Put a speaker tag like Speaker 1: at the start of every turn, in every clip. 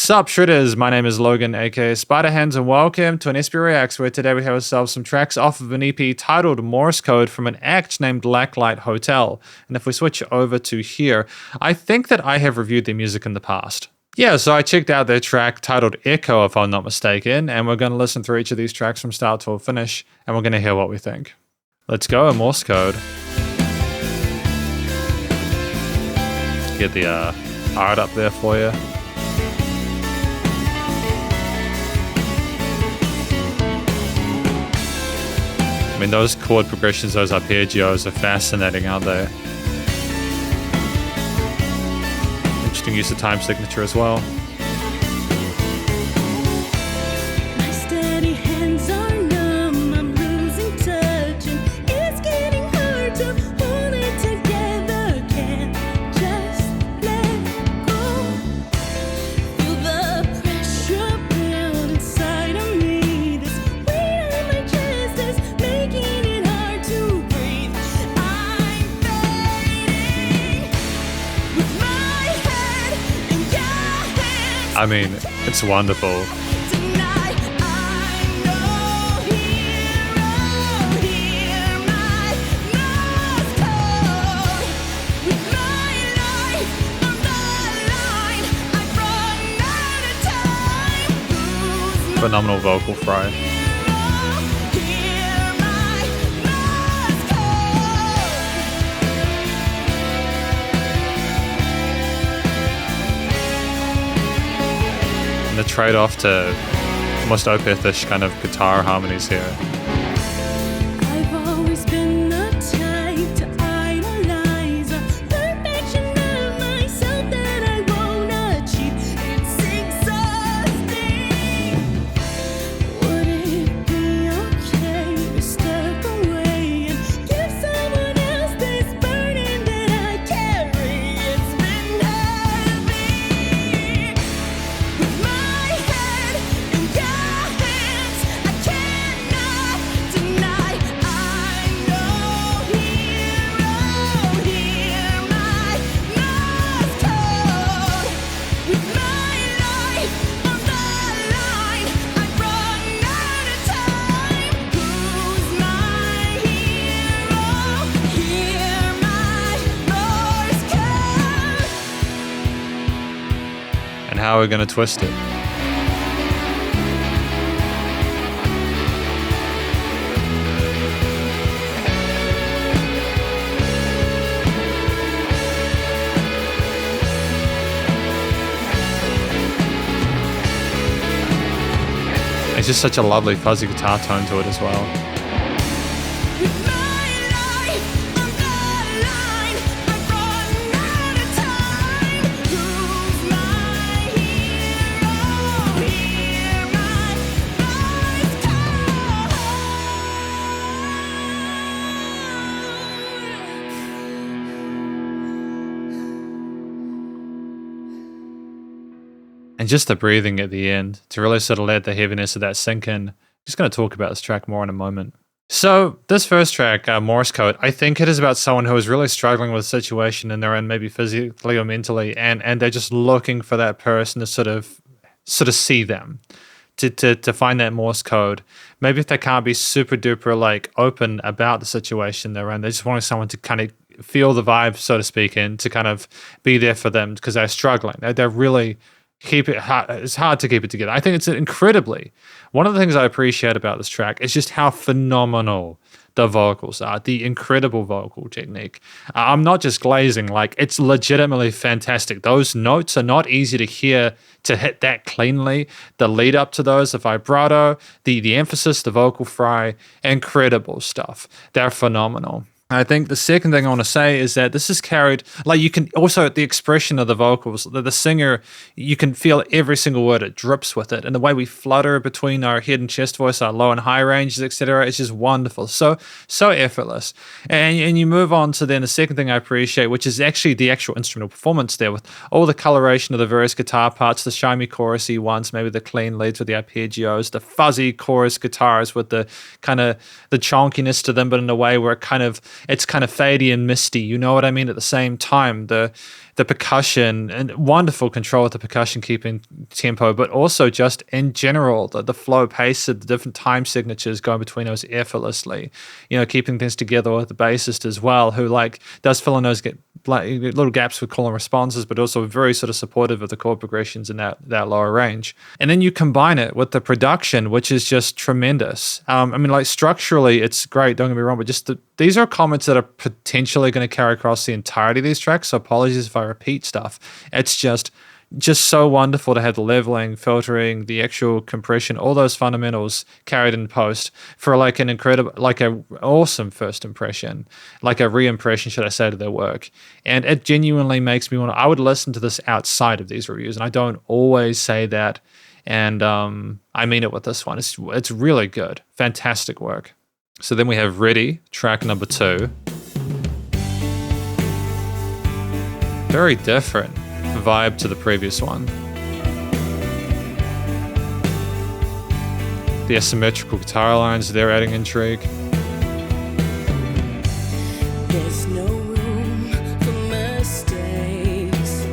Speaker 1: Sup Shredders, my name is Logan aka Spiderhands and welcome to an SP Reacts where today we have ourselves some tracks off of an EP titled Morse Code from an act named Blacklight Hotel. And if we switch over to here, I think that I have reviewed their music in the past. Yeah, so I checked out their track titled Echo if I'm not mistaken, and we're going to listen through each of these tracks from start to finish and we're going to hear what we think. Let's go, Morse Code. Get the art up there for you. I mean, those chord progressions, those arpeggios are fascinating, aren't they? Interesting use of time signature as well.
Speaker 2: My steady hands are numb, I'm losing touch, and it's getting hard to hold it together. Can't just let go. Feel the pressure build inside of me. This weight on my chest is making it hard to breathe. I'm fading with my head in your hands.
Speaker 1: I mean, it's wonderful.
Speaker 2: Tonight, I'm no hero. Hear my Morse code. With my life on the line, I've run out of time. Lose my
Speaker 1: Phenomenal vocal fry.
Speaker 2: hero. Hear my Morse code.
Speaker 1: And the trade-off to almost Opeth-ish kind of guitar harmonies here.
Speaker 2: I've always been the type to idolize a perfection of myself that I won't achieve. It's exhausting. Would it be okay to step away and give someone else this burden that I carry? It's been heavy. With my head in your hands, I cannot deny I'm no hero. Hear my Morse code. With my life on the line, I've run out of time. Who's my hero? Hear my Morse code.
Speaker 1: And how are we going to twist it? It's just such a lovely fuzzy guitar tone to it as well.
Speaker 2: With my life on the line, I've run out of time. Who's my hero? Hear my Morse
Speaker 1: And just the breathing at the end to really sort of let the heaviness of that sink in. Just going to talk about this track more in a moment. So this first track, Morse Code, I think it is about someone who is really struggling with a situation and they're in maybe physically or mentally, and they're just looking for that person to sort of see them, to find that Morse code. Maybe if they can't be super duper like open about the situation they're in, they just want someone to kind of feel the vibe, so to speak, and to kind of be there for them because they're struggling. They're really it's hard to keep it together. I think it's incredibly, one of the things I appreciate about this track is just how phenomenal the vocals are, the incredible vocal technique. I'm not just glazing, like it's legitimately fantastic. Those notes are not easy to hear, to hit that cleanly. The lead up to those, the vibrato, the emphasis, the vocal fry, incredible stuff. They're phenomenal. I think the second thing I want to say is that this is carried, like you can also, the expression of the vocals, the singer, you can feel every single word, it drips with it. And the way we flutter between our head and chest voice, our low and high ranges, etc., it's just wonderful. So effortless. And you move on to then the second thing I appreciate, which is actually the actual instrumental performance there with all the coloration of the various guitar parts, the shiny chorusy ones, maybe the clean leads with the arpeggios, the fuzzy chorus guitars with the kind of the chonkiness to them, but in a way where it's kind of fadey and misty, you know what I mean? At the same time, the the percussion and wonderful control with the percussion keeping tempo, but also just in general, the flow pace of the different time signatures going between those effortlessly, keeping things together with the bassist as well, who like does fill in those little gaps with call and responses, but also very sort of supportive of the chord progressions in that lower range. And then you combine it with the production, which is just tremendous. Like structurally, it's great, don't get me wrong, but just these are comments that are potentially going to carry across the entirety of these tracks, so apologies if I repeat stuff. It's just so wonderful to have the leveling, filtering, the actual compression, all those fundamentals carried in post for like an incredible, like a awesome first impression, like a re-impression, should I say, to their work. And it genuinely makes me I would listen to this outside of these reviews, and I don't always say that. And I mean it with this one. It's really good. Fantastic work. So then we have Ready, track number 2. Very different vibe to the previous one. The asymmetrical guitar lines, they're adding intrigue.
Speaker 2: There's no room for mistakes.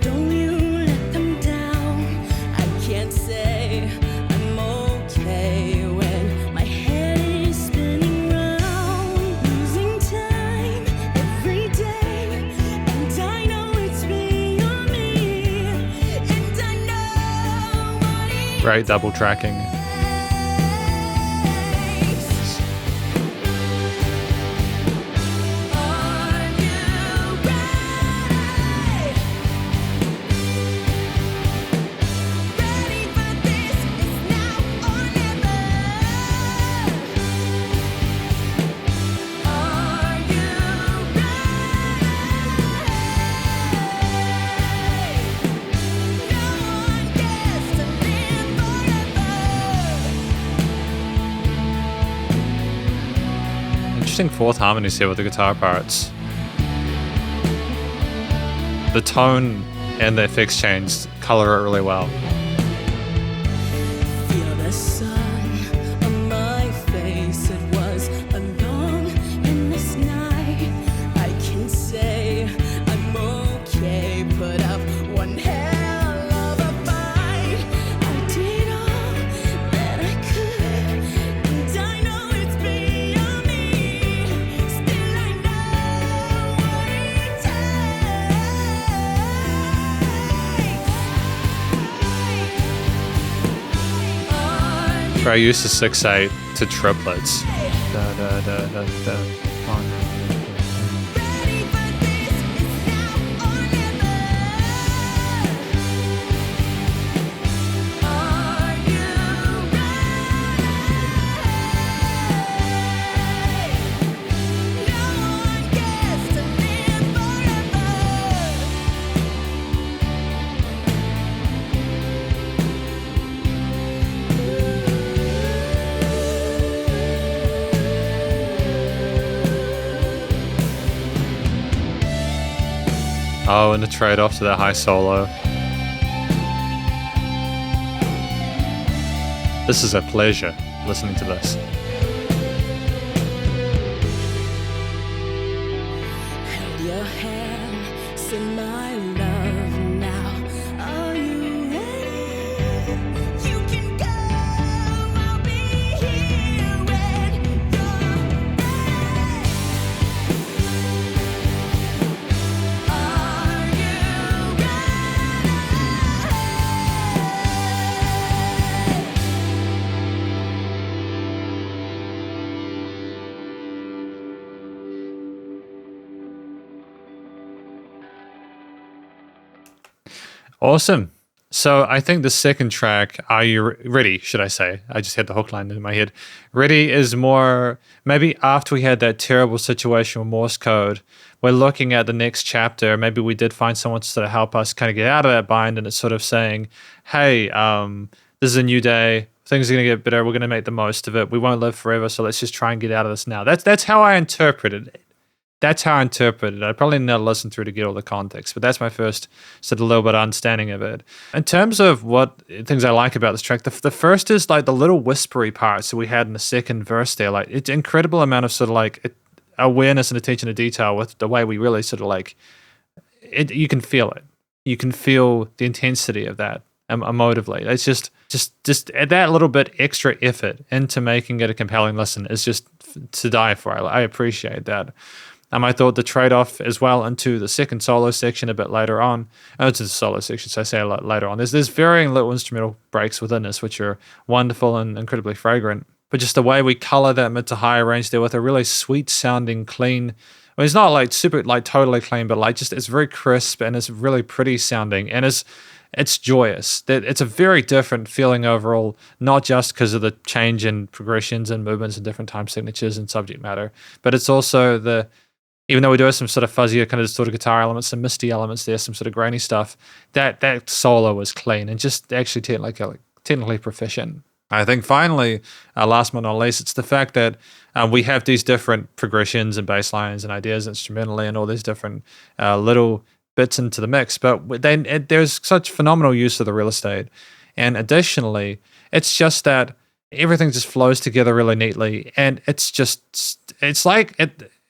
Speaker 2: Don't you let them down. I can't say I'm okay when my head is spinning round, losing time every day. And I know it's beyond me. And I know what it
Speaker 1: Great double tracking.
Speaker 2: takes. Are you ready? Ready for this? It's now or never. Are you ready? No one gets to live forever.
Speaker 1: Interesting fourth harmonies here with the guitar parts. The tone and the effects change color it really well.
Speaker 2: Feel the sun on my face. It was a long endless night. I can say I'm okay. Put up one hell of a fight. I did all that I could, and I know it's beyond me. Still, I know what it takes.
Speaker 1: Great use of 6/8 to triplets. Da, da, da, da, da. One.
Speaker 2: Ready for this? It's now or never. Are you ready? No one gets to live
Speaker 1: Oh, and the trade-off to that high solo. This is a pleasure listening to this.
Speaker 2: Held your hand, said my love now. Are you ready? You can go. I'll be here when you're ready. Are you
Speaker 1: Awesome. So I think the second track, Are You Ready, should I say? I just had the hook line in my head. Ready is more, maybe after we had that terrible situation with Morse Code, we're looking at the next chapter. Maybe we did find someone to sort of help us kind of get out of that bind, and it's sort of saying, hey, this is a new day. Things are going to get better. We're going to make the most of it. We won't live forever, so let's just try and get out of this now. That's how I interpreted it. That's how I interpret it. I probably need to listen through to get all the context, but that's my first sort of little bit of understanding of it. In terms of what things I like about this track, the first is like the little whispery parts that we had in the second verse there. Like it's incredible amount of sort of like awareness and attention to detail with the way we really sort of like you can feel it. You can feel the intensity of that emotively. It's just that little bit extra effort into making it a compelling listen is just to die for. I appreciate that. I thought the trade-off as well into the second solo section a bit later on, into the solo section, so I say a lot later on. There's varying little instrumental breaks within this, which are wonderful and incredibly fragrant. But just the way we color that mid to higher range there with a really sweet sounding, clean. I mean, it's not like super, like totally clean, but like just it's very crisp and it's really pretty sounding and it's joyous. It's a very different feeling overall, not just because of the change in progressions and movements and different time signatures and subject matter, but it's also even though we do have some sort of fuzzier kind of distorted guitar elements, some misty elements there, some sort of grainy stuff, that solo was clean and just actually technically proficient. I think finally, last but not least, it's the fact that we have these different progressions and bass lines and ideas instrumentally and all these different little bits into the mix, but there's such phenomenal use of the real estate. And additionally, it's just that everything just flows together really neatly, and it's like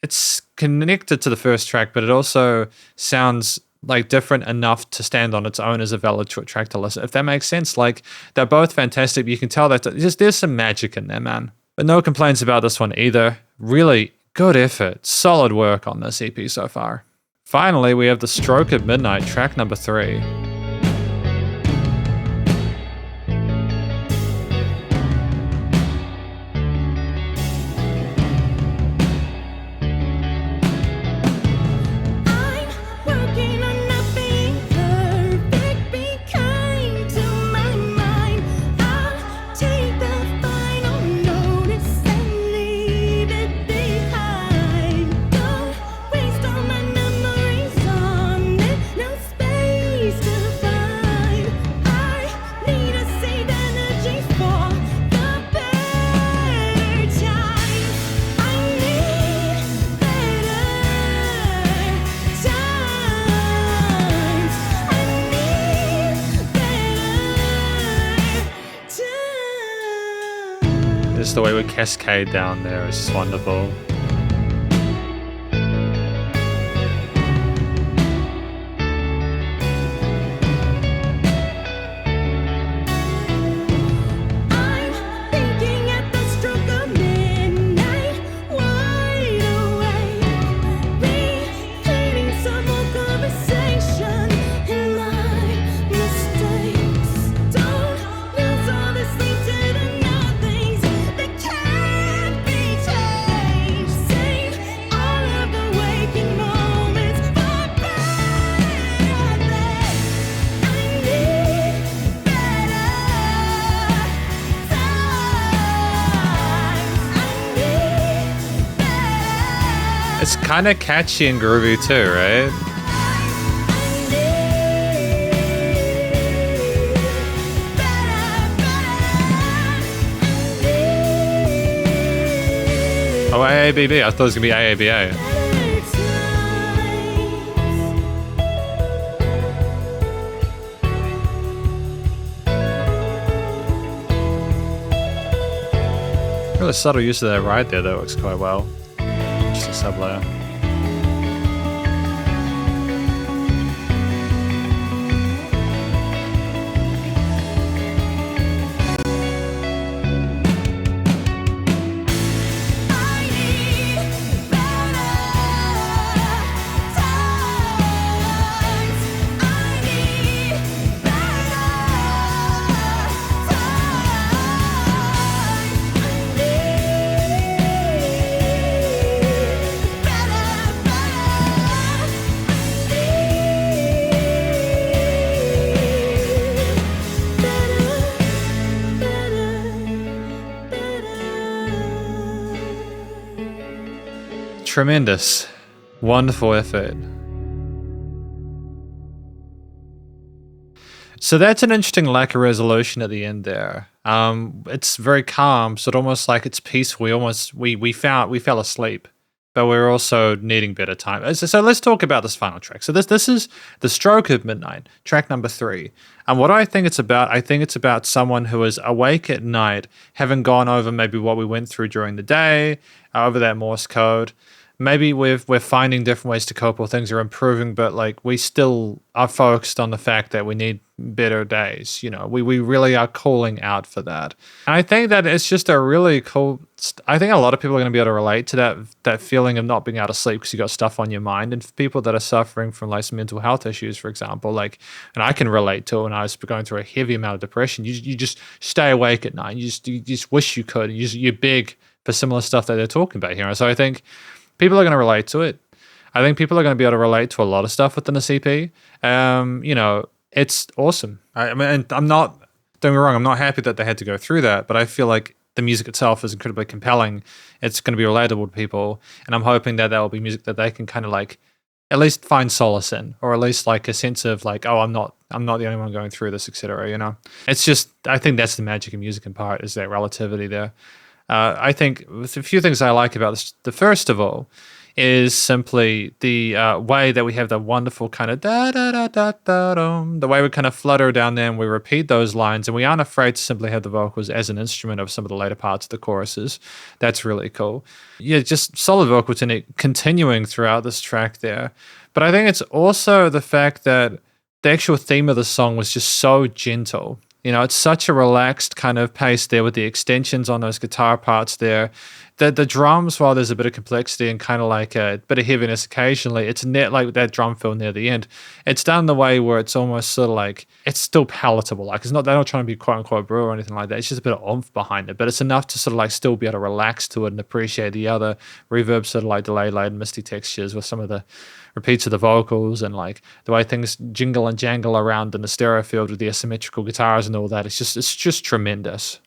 Speaker 1: it's connected to the first track, but it also sounds like different enough to stand on its own as a valid track to listen. If that makes sense, like they're both fantastic, but you can tell that there's some magic in there, man. But no complaints about this one either. Really good effort, solid work on this EP so far. Finally, we have The Stroke of Midnight, track number 3. Just the way we cascade down there is just wonderful. It's kind of catchy and groovy too, right? Oh, AABB. I thought it was going to be AABA. Really subtle use of that ride there that works quite well. Just a sub layer. Tremendous. Wonderful effort. So that's an interesting lack of resolution at the end there. It's very calm, so it almost like it's peaceful. We fell asleep, but we're also needing better time. So let's talk about this final track. So this is The Stroke of Midnight, track number 3. And what I think it's about someone who is awake at night, having gone over maybe what we went through during the day, over that Morse code. maybe we're finding different ways to cope or things are improving, but like we still are focused on the fact that we need better days. We really are calling out for that. And I think that it's just a really cool. I think a lot of people are going to be able to relate to that feeling of not being able to sleep because you got stuff on your mind. And for people that are suffering from like some mental health issues, for example, like, and I can relate to it when I was going through a heavy amount of depression. You just stay awake at night. You just wish you could. You beg for similar stuff that they're talking about here. And so I think people are going to relate to it. I think people are going to be able to relate to a lot of stuff within the CP. It's awesome. I mean, and don't get me wrong, I'm not happy that they had to go through that, but I feel like the music itself is incredibly compelling. It's going to be relatable to people, and I'm hoping that will be music that they can kind of like at least find solace in, or at least like a sense of like, oh, I'm not the only one going through this, etc. It's just, I think that's the magic of music in part, is that relativity there. I think a few things I like about this. The first of all is simply the way that we have the wonderful kind of da da da da da dum, the way we kind of flutter down there and we repeat those lines, and we aren't afraid to simply have the vocals as an instrument of some of the later parts of the choruses. That's really cool. Yeah, just solid vocal technique continuing throughout this track there. But I think it's also the fact that the actual theme of the song was just so gentle. It's such a relaxed kind of pace there with the extensions on those guitar parts there. The drums, while there's a bit of complexity and kind of like a bit of heaviness occasionally, it's net like that drum fill near the end. It's done in the way where it's almost sort of like, it's still palatable. Like they're not trying to be quote unquote brutal or anything like that. It's just a bit of oomph behind it, but it's enough to sort of like still be able to relax to it and appreciate the other reverb sort of like delay laden misty textures with some of the repeats of the vocals and like the way things jingle and jangle around in the stereo field with the asymmetrical guitars and all that. It's just tremendous.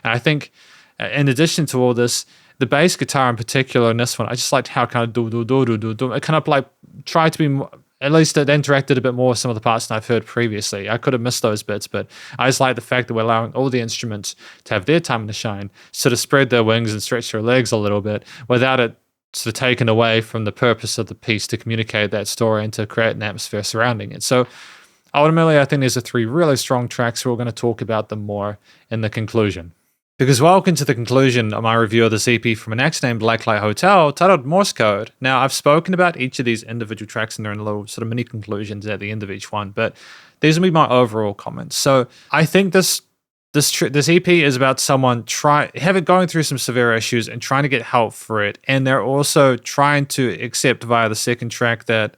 Speaker 1: And I think in addition to all this, the bass guitar in particular in this one, I just liked how kind of do. It kind of like tried to be more, at least it interacted a bit more with some of the parts than I've heard previously. I could have missed those bits, but I just like the fact that we're allowing all the instruments to have their time to shine, sort of spread their wings and stretch their legs a little bit without it sort of taken away from the purpose of the piece to communicate that story and to create an atmosphere surrounding it. So ultimately, I think there's 3 really strong tracks. We're going to talk about them more in the conclusion. Because welcome to the conclusion of my review of this EP from an act named Blacklight Hotel titled Morse Code. Now, I've spoken about each of these individual tracks and they're in little sort of mini conclusions at the end of each one, but these will be my overall comments. So I think this EP is about someone going through some severe issues and trying to get help for it, and they're also trying to accept via the second track that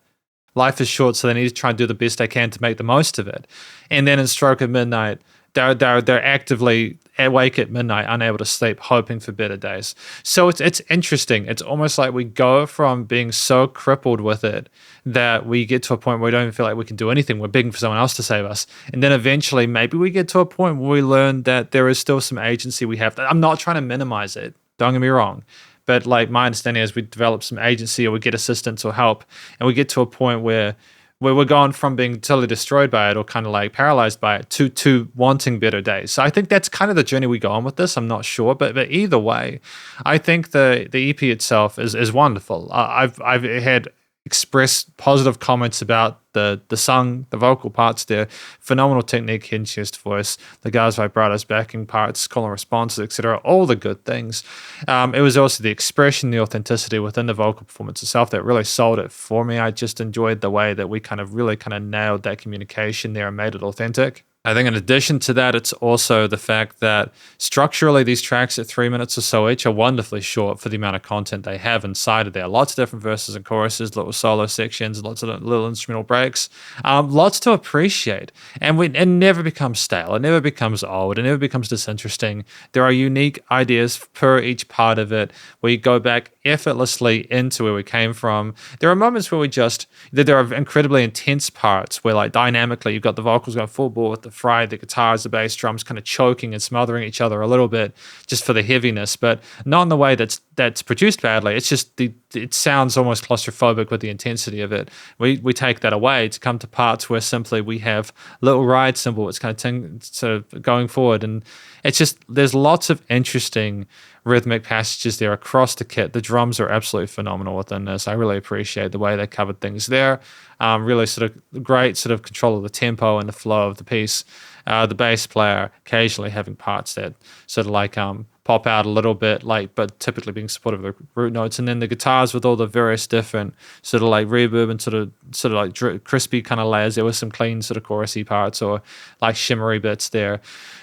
Speaker 1: life is short, so they need to try and do the best they can to make the most of it. And then in Stroke of Midnight, they're actively awake at midnight, unable to sleep, hoping for better days. So it's interesting. It's almost like we go from being so crippled with it that we get to a point where we don't even feel like we can do anything. We're begging for someone else to save us. And then eventually, maybe we get to a point where we learn that there is still some agency we have. I'm not trying to minimize it. Don't get me wrong. But like my understanding is we develop some agency or we get assistance or help, and we get to a point where we're going from being totally destroyed by it or kind of like paralyzed by it to wanting better days. So I think that's kind of the journey we go on with this. I'm not sure, but either way, I think the EP itself is wonderful. I've had expressed positive comments about the vocal parts there. Phenomenal technique, hidden chest voice, the guys' vibratos, backing parts, call and responses, etc. All the good things. It was also the expression, the authenticity within the vocal performance itself that really sold it for me. I just enjoyed the way that we really nailed that communication there and made it authentic. I think in addition to that, it's also the fact that structurally these tracks at 3 minutes or so each are wonderfully short for the amount of content they have inside of there. Lots of different verses and choruses, little solo sections, lots of little instrumental breaks, lots to appreciate. And it never becomes stale. It never becomes old. It never becomes disinteresting. There are unique ideas per each part of it. We go back effortlessly into where we came from. There are moments where there are incredibly intense parts where like dynamically you've got the vocals going full bore with the fry, the guitars, the bass, drums kind of choking and smothering each other a little bit just for the heaviness, but not in the way that's produced badly. It's just it sounds almost claustrophobic with the intensity of it. We take that away to come to parts where simply we have little ride cymbal. It's kind of sort of going forward, and it's just there's lots of interesting rhythmic passages there across the kit. The drums are absolutely phenomenal within this. I really appreciate the way they covered things there. Really sort of great sort of control of the tempo and the flow of the piece. The bass player occasionally having parts that sort of like pop out a little bit, like, but typically being supportive of the root notes. And then the guitars with all the various different sort of like reverb and sort of like crispy kind of layers. There was some clean sort of chorusy parts or like shimmery bits there.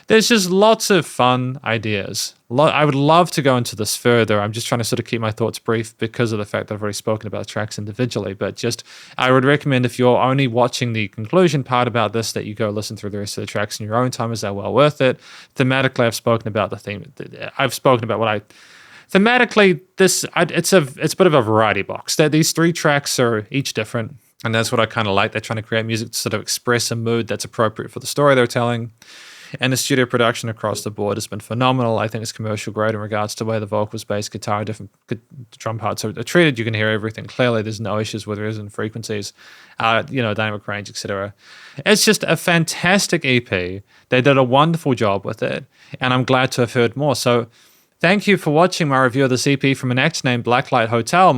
Speaker 1: There's just lots of fun ideas. I would love to go into this further. I'm just trying to sort of keep my thoughts brief because of the fact that I've already spoken about tracks individually. But just, I would recommend if you're only watching the conclusion part about this, that you go listen through the rest of the tracks in your own time, as they're well worth it. Thematically, I've spoken about the theme. I've spoken about what I... Thematically, it's a bit of a variety box. These 3 tracks are each different. And that's what I kind of like. They're trying to create music to sort of express a mood that's appropriate for the story they're telling. And the studio production across the board has been phenomenal. I think it's commercial grade in regards to where the vocals, bass, guitar, different drum parts are treated. You can hear everything clearly. There's no issues with rhythm frequencies, dynamic range, etc. It's just a fantastic EP. They did a wonderful job with it, and I'm glad to have heard more. So thank you for watching my review of this EP from an act named Blacklight Hotel,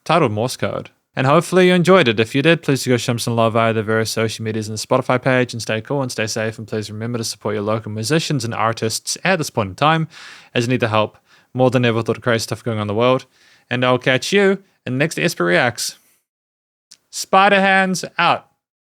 Speaker 1: titled Morse Code. And hopefully you enjoyed it. If you did, please go show them some love via the various social medias and the Spotify page, and stay cool and stay safe. And please remember to support your local musicians and artists at this point in time, as you need the help more than ever with all the crazy stuff going on in the world. And I'll catch you in the next SP Reacts. Spiderhands out.